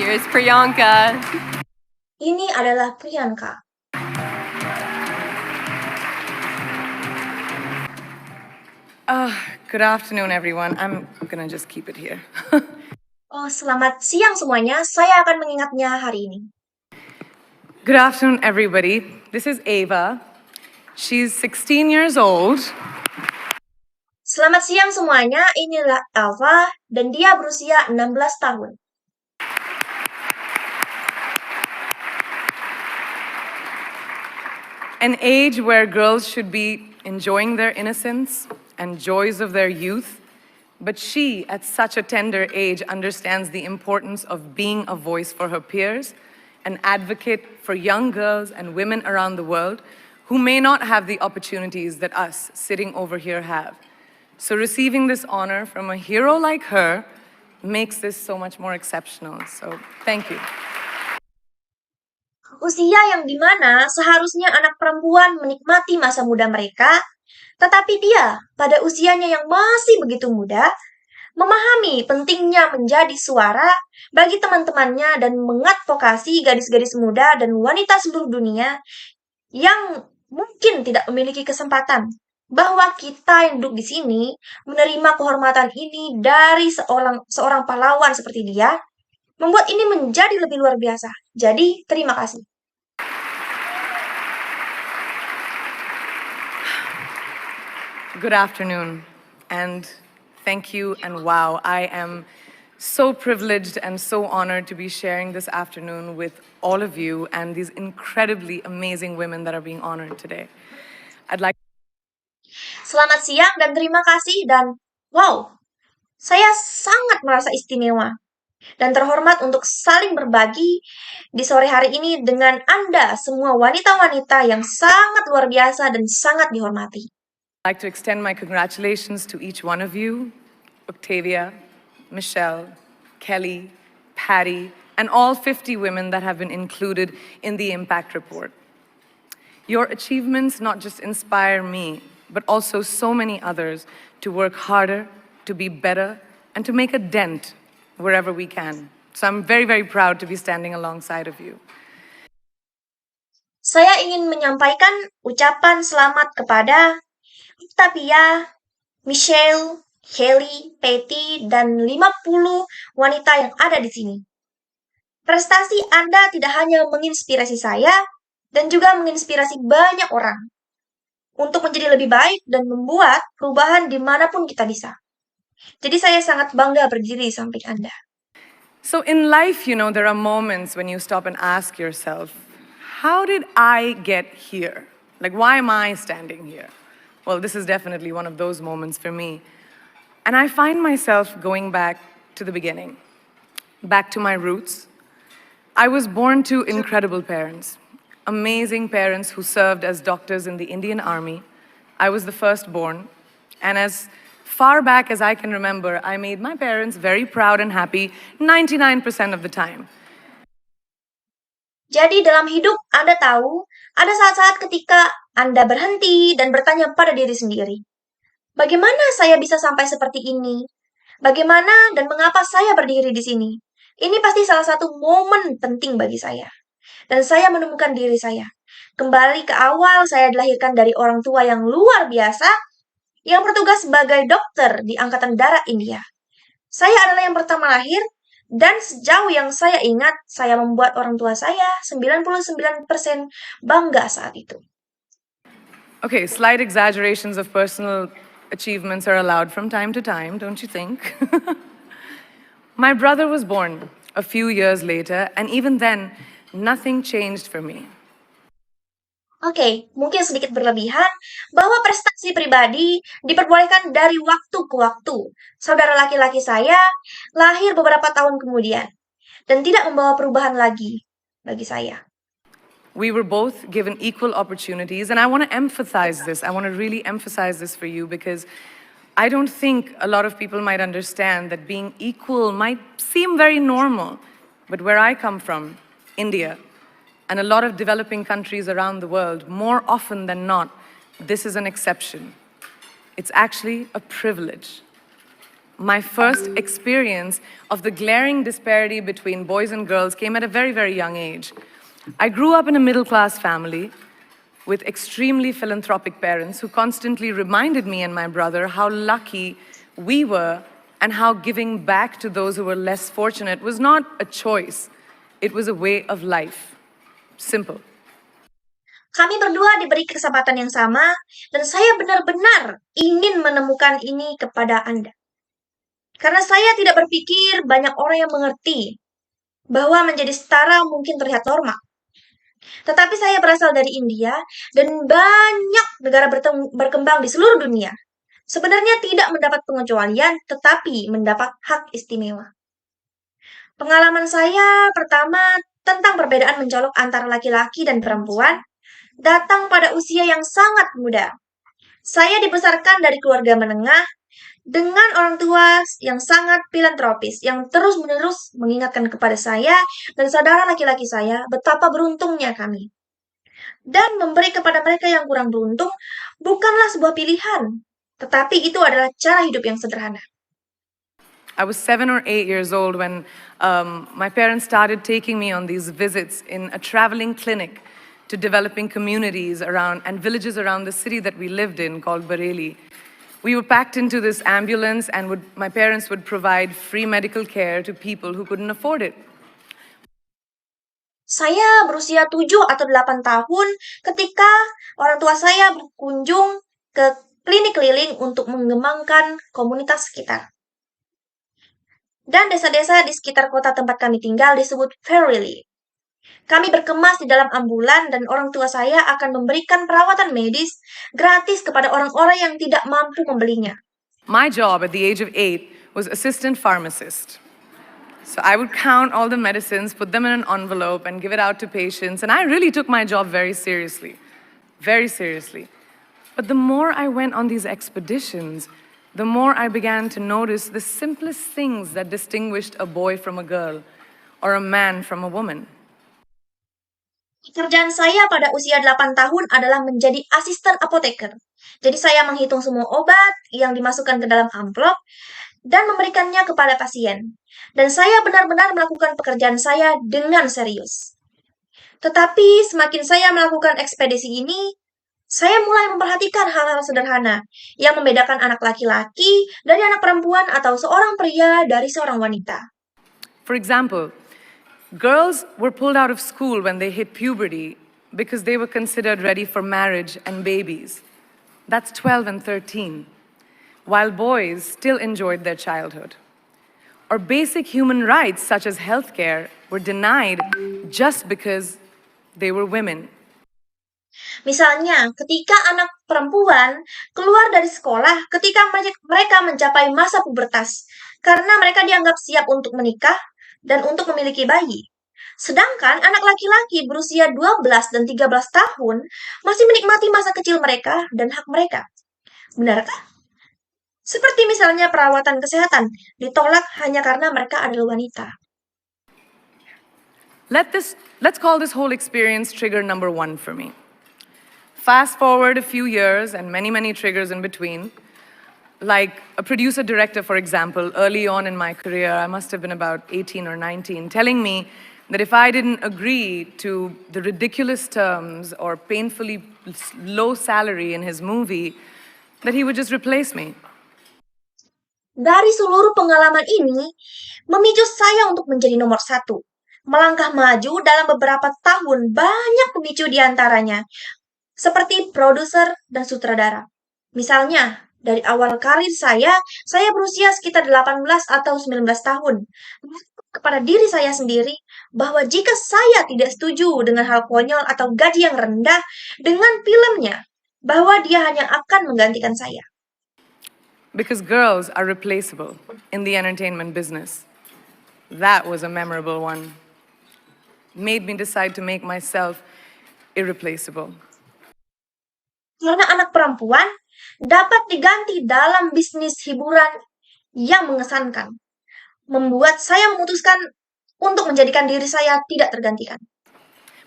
Here's Priyanka. Ini adalah Priyanka. Good afternoon, everyone. I'm gonna just keep it here. Oh, selamat siang semuanya. Saya akan mengingatnya hari ini. Good afternoon, everybody. This is Ava. She's 16 years old. Selamat siang semuanya. Inilah Alva dan dia berusia 16 tahun. An age where girls should be enjoying their innocence and joys of their youth. But she, at such a tender age, understands the importance of being a voice for her peers, an advocate for young girls and women around the world who may not have the opportunities that us sitting over here have. So receiving this honor from a hero like her makes this so much more exceptional. So thank you. Usia yang dimana seharusnya anak perempuan menikmati masa muda mereka, tetapi dia pada usianya yang masih begitu muda, memahami pentingnya menjadi suara bagi teman-temannya dan mengadvokasi gadis-gadis muda dan wanita seluruh dunia yang mungkin tidak memiliki kesempatan bahwa kita yang duduk di sini menerima kehormatan ini dari seorang pahlawan seperti dia, membuat ini menjadi lebih luar biasa. Jadi, terima kasih. Good afternoon, and thank you, and wow, I am so privileged and so honored to be sharing this afternoon with all of you and these incredibly amazing women that are being honored today. Selamat siang dan terima kasih dan wow, saya sangat merasa istimewa dan terhormat untuk saling berbagi di sore hari ini dengan Anda semua wanita-wanita yang sangat luar biasa dan sangat dihormati. I'd like to extend my congratulations to each one of you, Octavia, Michelle, Kelly, Patty, and all 50 women that have been included in the Impact Report. Your achievements not just inspire me, but also so many others to work harder, to be better, and to make a dent wherever we can. So I'm very, very proud to be standing alongside of you. Saya ingin menyampaikan ucapan selamat kepada Octavia, Michelle, Kelly, Patty, dan 50 wanita yang ada di sini. Prestasi Anda tidak hanya menginspirasi saya, dan juga menginspirasi banyak orang untuk menjadi lebih baik dan membuat perubahan dimanapun kita bisa. Jadi saya sangat bangga berdiri di samping Anda. So in life, there are moments when you stop and ask yourself, how did I get here? Like, why am I standing here? Well, this is definitely one of those moments for me. And I find myself going back to the beginning, back to my roots. I was born to incredible parents, amazing parents who served as doctors in the Indian Army. I was the firstborn, and as far back as I can remember, I made my parents very proud and happy 99% of the time. Jadi dalam hidup Anda tahu, ada saat-saat ketika Anda berhenti dan bertanya pada diri sendiri, bagaimana saya bisa sampai seperti ini? Bagaimana dan mengapa saya berdiri di sini? Ini pasti salah satu momen penting bagi saya. Dan saya menemukan diri saya. Kembali ke awal, saya dilahirkan dari orang tua yang luar biasa, yang bertugas sebagai dokter di Angkatan Darat India. Saya adalah yang pertama lahir, dan sejauh yang saya ingat, saya membuat orang tua saya 99% bangga saat itu. Okay, slight exaggerations of personal achievements are allowed from time to time, don't you think? My brother was born a few years later, and even then, nothing changed for me. Oke, mungkin sedikit berlebihan bahwa prestasi pribadi diperbolehkan dari waktu ke waktu. Saudara laki-laki saya lahir beberapa tahun kemudian dan tidak membawa perubahan lagi bagi saya. We were both given equal opportunities, and I want to emphasize this. I want to really emphasize this for you because I don't think a lot of people might understand that being equal might seem very normal. But where I come from, India, and a lot of developing countries around the world, more often than not, this is an exception. It's actually a privilege. My first experience of the glaring disparity between boys and girls came at a very, very young age. I grew up in a middle-class family with extremely philanthropic parents who constantly reminded me and my brother how lucky we were and how giving back to those who were less fortunate was not a choice, it was a way of life. Simple. Kami berdua diberi kesempatan yang sama, dan saya benar-benar ingin menemukan ini kepada Anda. Karena saya tidak berpikir banyak orang yang mengerti bahwa menjadi setara mungkin terlihat normal. Tetapi saya berasal dari India dan banyak negara berkembang di seluruh dunia. Sebenarnya tidak mendapat pengecualian, tetapi mendapat hak istimewa. Pengalaman saya pertama tentang perbedaan mencolok antara laki-laki dan perempuan datang pada usia yang sangat muda. Saya dibesarkan dari keluarga menengah dengan orang tua yang sangat filantropis, yang terus-menerus mengingatkan kepada saya dan saudara laki-laki saya betapa beruntungnya kami. Dan memberi kepada mereka yang kurang beruntung bukanlah sebuah pilihan, tetapi itu adalah cara hidup yang sederhana. I was 7 or 8 years old when my parents started taking me on these visits in a traveling clinic to developing communities around and villages around the city that we lived in called Bareilly. We were packed into this ambulance and my parents would provide free medical care to people who couldn't afford it. Saya berusia 7 atau 8 tahun ketika orang tua saya berkunjung ke klinik keliling untuk mengembangkan komunitas sekitar. Dan desa-desa di sekitar kota tempat kami tinggal disebut Bareilly. Kami berkemas di dalam ambulan dan orang tua saya akan memberikan perawatan medis gratis kepada orang-orang yang tidak mampu membelinya. My job at the age of 8 was assistant pharmacist. So I would count all the medicines, put them in an envelope, and give it out to patients. And I really took my job very seriously, very seriously. But the more I went on these expeditions, the more I began to notice the simplest things that distinguished a boy from a girl or a man from a woman. Pekerjaan saya pada usia 8 tahun adalah menjadi asisten apoteker. Jadi saya menghitung semua obat yang dimasukkan ke dalam amplop dan memberikannya kepada pasien. Dan saya benar-benar melakukan pekerjaan saya dengan serius. Tetapi semakin saya melakukan ekspedisi ini, saya mulai memperhatikan hal-hal sederhana yang membedakan anak laki-laki dari anak perempuan atau seorang pria dari seorang wanita. For example, girls were pulled out of school when they hit puberty because they were considered ready for marriage and babies. That's 12 and 13, while boys still enjoyed their childhood. Or basic human rights such as healthcare were denied just because they were women. Misalnya, ketika anak perempuan keluar dari sekolah ketika mereka mencapai masa pubertas, karena mereka dianggap siap untuk menikah dan untuk memiliki bayi. Sedangkan anak laki-laki berusia 12 dan 13 tahun masih menikmati masa kecil mereka dan hak mereka. Benarkah? Seperti misalnya perawatan kesehatan ditolak hanya karena mereka adalah wanita. Let's call this whole experience trigger number 1 for me. Fast forward a few years and many, many triggers in between. Like a producer-director, for example, early on in my career, I must have been about 18 or 19, telling me that if I didn't agree to the ridiculous terms or painfully low salary in his movie, that he would just replace me. Dari seluruh pengalaman ini, memicu saya untuk menjadi nomor 1. Melangkah maju dalam beberapa tahun, banyak pemicu di antaranya, seperti produser dan sutradara. Misalnya, dari awal karir saya berusia sekitar 18 atau 19 tahun. Kepada diri saya sendiri bahwa jika saya tidak setuju dengan hal konyol atau gaji yang rendah dengan filmnya, bahwa dia hanya akan menggantikan saya. Because girls are replaceable in the entertainment business. That was a memorable one. Made me decide to make myself irreplaceable. Karena anak perempuan dapat diganti dalam bisnis hiburan yang mengesankan, membuat saya memutuskan untuk menjadikan diri saya tidak tergantikan.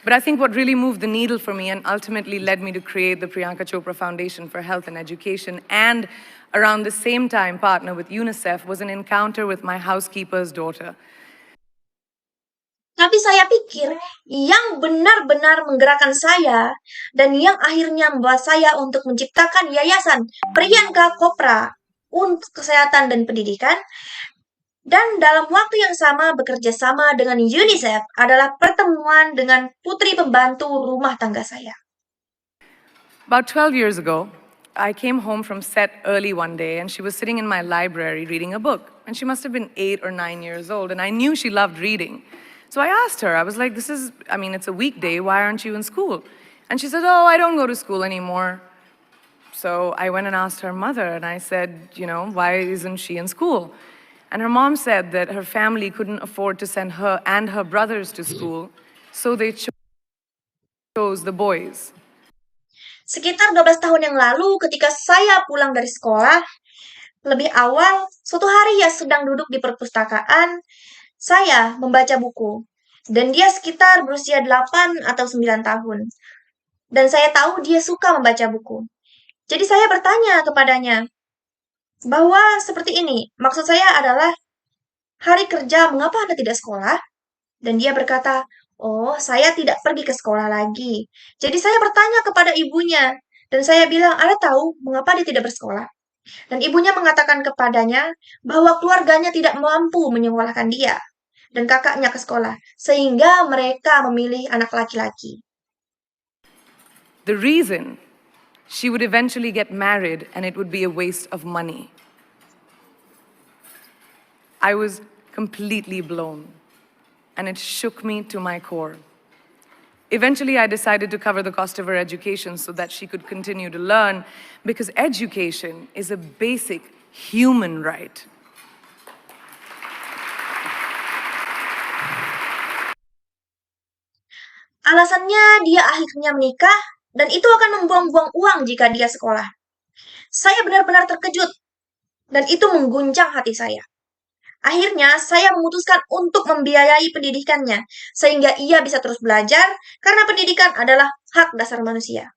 But I think what really moved the needle for me and ultimately led me to create the Priyanka Chopra Foundation for Health and Education and around the same time partner with UNICEF was an encounter with my housekeeper's daughter. Tapi saya pikir yang benar-benar menggerakkan saya dan yang akhirnya membuat saya untuk menciptakan Yayasan Priyanka Chopra untuk Kesehatan dan Pendidikan dan dalam waktu yang sama bekerja sama dengan UNICEF adalah pertemuan dengan putri pembantu rumah tangga saya. About 12 years ago, I came home from set early one day and she was sitting in my library reading a book. And she must have been 8 or 9 years old and I knew she loved reading. So I asked her, I was like, it's a weekday, why aren't you in school? And she said, oh, I don't go to school anymore. So I went and asked her mother and I said, why isn't she in school? And her mom said that her family couldn't afford to send her and her brothers to school, so they chose the boys. Sekitar 12 tahun yang lalu ketika saya pulang dari sekolah, lebih awal, suatu hari ia sedang duduk di perpustakaan, saya membaca buku. Dan dia sekitar berusia 8 atau 9 tahun. Dan saya tahu dia suka membaca buku. Jadi saya bertanya kepadanya, bahwa seperti ini, maksud saya adalah hari kerja, mengapa Anda tidak sekolah? Dan dia berkata, oh, saya tidak pergi ke sekolah lagi. Jadi saya bertanya kepada ibunya, dan saya bilang, Anda tahu mengapa dia tidak bersekolah? Dan ibunya mengatakan kepadanya bahwa keluarganya tidak mampu menyekolahkan dia dan kakaknya ke sekolah, sehingga mereka memilih anak laki-laki. The reason she would eventually get married and it would be a waste of money. I was completely blown and it shook me to my core. Eventually, I decided to cover the cost of her education so that she could continue to learn because education is a basic human right. Alasannya dia akhirnya menikah dan itu akan membuang-buang uang jika dia sekolah. Saya benar-benar terkejut dan itu mengguncang hati saya. Akhirnya, saya memutuskan untuk membiayai pendidikannya sehingga ia bisa terus belajar karena pendidikan adalah hak dasar manusia.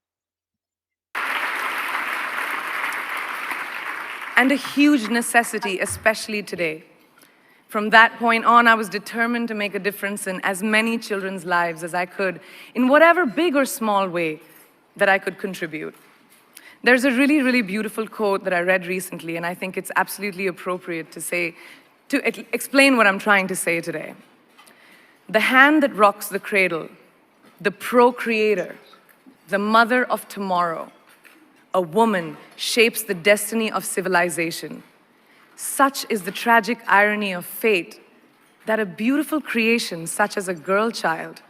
And a huge necessity, especially today. From that point on, I was determined to make a difference in as many children's lives as I could, in whatever big or small way that I could contribute. There's a really, really beautiful quote that I read recently, and I think it's absolutely appropriate to explain what I'm trying to say today. The hand that rocks the cradle, the procreator, the mother of tomorrow, a woman shapes the destiny of civilization. Such is the tragic irony of fate that a beautiful creation such as a girl child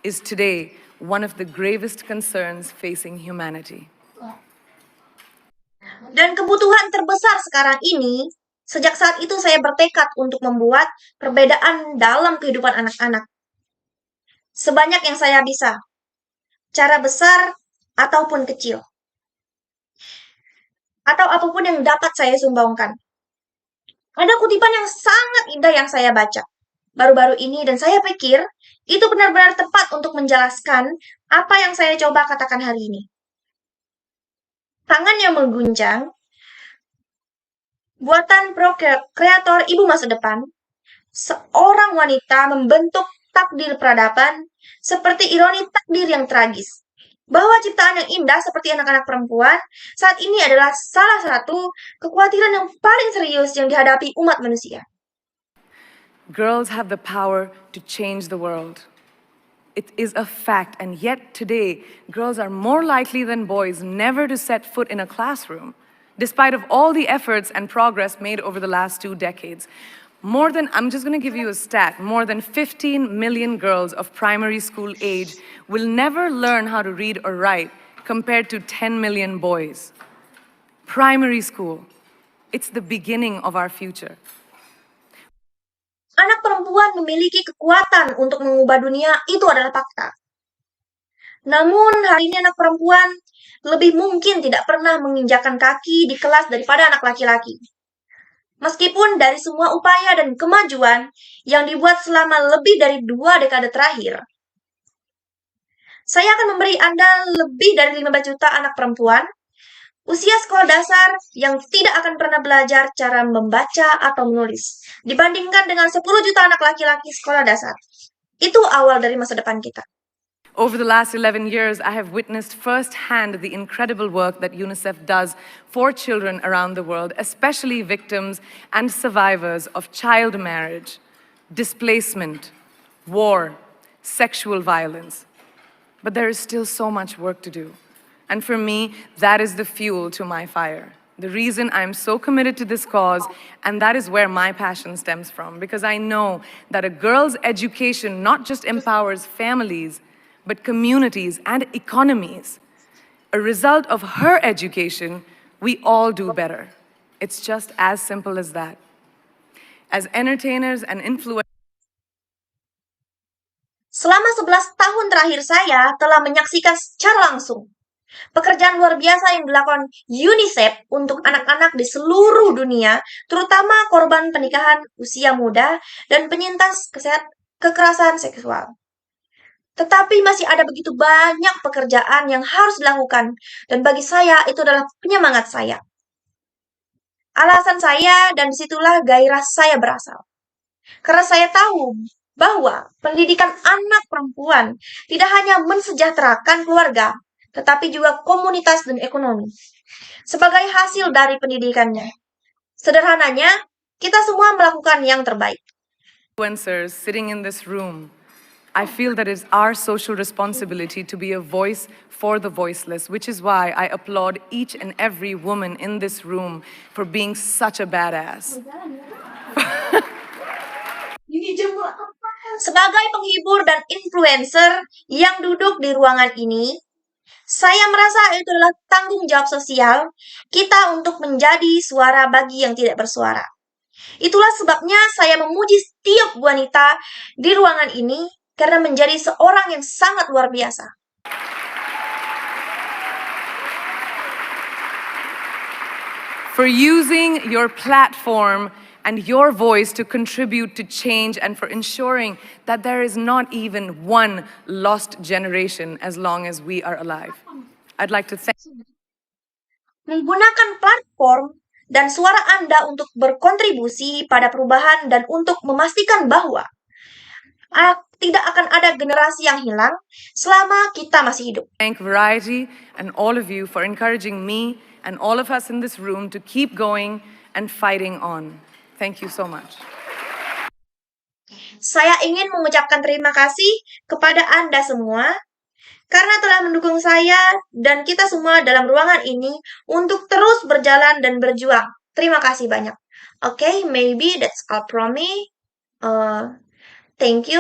is today one of the gravest concerns facing humanity. Dan kebutuhan terbesar sekarang ini, sejak saat itu saya bertekad untuk membuat perbedaan dalam kehidupan anak-anak. Sebanyak yang saya bisa, cara besar ataupun kecil. Atau apapun yang dapat saya sumbangkan. Ada kutipan yang sangat indah yang saya baca baru-baru ini dan saya pikir itu benar-benar tepat untuk menjelaskan apa yang saya coba katakan hari ini. Tangan yang mengguncang, buatan kreator ibu masa depan, seorang wanita membentuk takdir peradaban seperti ironi takdir yang tragis. Bahwa ciptaan yang indah seperti anak-anak perempuan saat ini adalah salah satu kekhawatiran yang paling serius yang dihadapi umat manusia. Girls have the power to change the world. It is a fact, and yet today, girls are more likely than boys never to set foot in a classroom, despite of all the efforts and progress made over the last 2 decades. I'm just going to give you a stat, more than 15 million girls of primary school age will never learn how to read or write compared to 10 million boys. Primary school, it's the beginning of our future. Anak perempuan memiliki kekuatan untuk mengubah dunia, itu adalah fakta. Namun hari ini anak perempuan lebih mungkin tidak pernah menginjakkan kaki di kelas daripada anak laki-laki. Meskipun dari semua upaya dan kemajuan yang dibuat selama lebih dari 2 dekade terakhir, Saya akan memberi Anda lebih dari 15 juta anak perempuan usia sekolah dasar yang tidak akan pernah belajar cara membaca atau menulis, dibandingkan dengan 10 juta anak laki-laki sekolah dasar. Itu awal dari masa depan kita. Over the last 11 years, I have witnessed firsthand the incredible work that UNICEF does for children around the world, especially victims and survivors of child marriage, displacement, war, sexual violence. But there is still so much work to do. And for me, that is the fuel to my fire. The reason I'm so committed to this cause, and that is where my passion stems from, because I know that a girl's education not just empowers families, but communities and economies. A result of her education, we all do better. It's just as simple as that. As entertainers and influencers, Selama 11 tahun terakhir saya telah menyaksikan secara langsung pekerjaan luar biasa yang dilakukan UNICEF untuk anak-anak di seluruh dunia, terutama korban pernikahan usia muda dan penyintas kekerasan seksual. Tetapi masih ada begitu banyak pekerjaan yang harus dilakukan, dan bagi saya itu adalah penyemangat saya. Alasan saya dan disitulah gairah saya berasal. Karena saya tahu bahwa pendidikan anak perempuan tidak hanya mensejahterakan keluarga, tetapi juga komunitas dan ekonomi. Sebagai hasil dari pendidikannya, sederhananya, kita semua melakukan yang terbaik. influencers sitting in this room, I feel that it's our social responsibility to be a voice for the voiceless, which is why I applaud each and every woman in this room for being such a badass. Sebagai penghibur dan influencer yang duduk di ruangan ini, saya merasa itu adalah tanggung jawab sosial kita untuk menjadi suara bagi yang tidak bersuara. Itulah sebabnya saya memuji setiap wanita di ruangan ini karena menjadi seorang yang sangat luar biasa. For using your platform and your voice to contribute to change and for ensuring that there is not even one lost generation as long as we are alive. I'd like to thank Menggunakan platform dan suara Anda untuk berkontribusi pada perubahan dan untuk memastikan bahwa tidak akan ada generasi yang hilang selama kita masih hidup. Variety and all of you for encouraging me and all of us in this room to keep going and fighting on. Thank you so much. Saya ingin mengucapkan terima kasih kepada Anda semua karena telah mendukung saya dan kita semua dalam ruangan ini untuk terus berjalan dan berjuang. Terima kasih banyak. Okay, maybe that's all from me. Thank you.